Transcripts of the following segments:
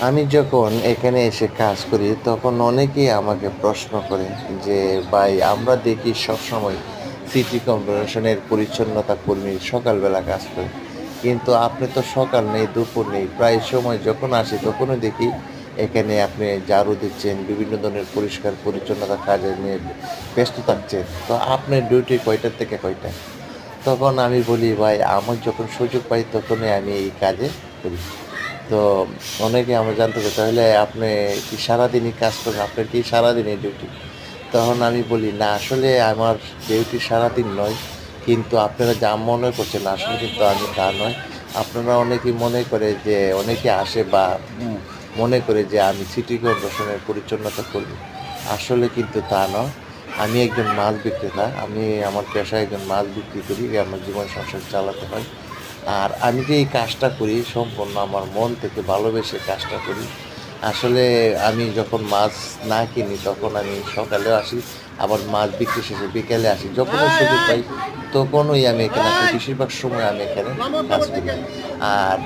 আমি যখন এখানে এসে কাজ করি তখন অনেকেই আমাকে প্রশ্ন করে যে ভাই আমরা দেখি সবসময় সিটি কর্পোরেশনের পরিচ্ছন্নতা কর্মী সকালবেলা কাজ করে, কিন্তু আপনি তো সকাল নেই দুপুর নেই প্রায় সময় যখন আসি তখনও দেখি এখানে আপনি ঝাড়ু দিচ্ছেন, বিভিন্ন ধরনের পরিষ্কার পরিচ্ছন্নতা কাজে নিয়ে ব্যস্ত থাকছেন। তো আপনার ডিউটি কয়টা থেকে কয়টা? তখন আমি বলি ভাই আমার যখন সুযোগ পাই তখনই আমি এই কাজে করি। তো অনেকে আমার জানতে চায়, তাহলে আপনি কি সারাদিনই কাজ করেন? আপনার কি সারাদিনই ডিউটি? তখন আমি বলি, না আসলে আমার ডিউটি সারাদিন নয়। কিন্তু আপনারা যা মনে করছেন আসলে কিন্তু আমি তা নয়। আপনারা অনেকেই মনে করে যে অনেকে আসে বা উম মনে করে যে আমি সিটি কর্পোরেশনের পরিচ্ছন্নতা কর্মী। আসলে কিন্তু তা নয়। আমি একজন মাছ বিক্রেতা। আমি আমার পেশায় একজন মাছ বিক্রি করি। আমার জীবন সংসার চালাতে হয়। আর আমি যে এই কাজটা করি সম্পূর্ণ আমার মন থেকে ভালোবেসে কাজটা করি। আসলে আমি যখন মাছ না কিনি তখন আমি সকালেও আসি, আবার মাছ বিক্রি শেষে বিকেলে আসি। যখনই সুযোগ পাই তখনই আমি এখানে আসি। বেশিরভাগ সময় আমি এখানে কাজ করি। আর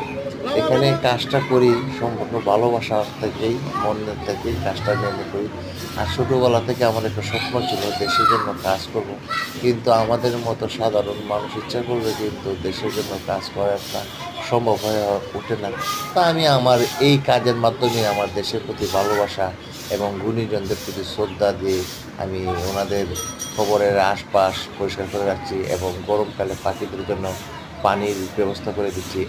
এখানে কাজটা করি সম্পূর্ণ ভালোবাসার থেকেই, মনের থেকেই কাজটা আমি করি। আর ছোটবেলা থেকে আমার একটা স্বপ্ন ছিল দেশের জন্য কাজ করব। কিন্তু আমাদের মতো সাধারণ মানুষ ইচ্ছা করলে কিন্তু দেশের জন্য কাজ করাটা সম্ভব হয়ে ওঠে না। তা আমি আমার এই কাজের মাধ্যমে আমার দেশের প্রতি ভালোবাসা এবং গুণীজনদের প্রতি শ্রদ্ধা দিয়ে আমি ওনাদের খবরের আশপাশ পরিষ্কার করে রাখছি এবং গরমকালে পাখিদের জন্য পানির ব্যবস্থা করে দিচ্ছি।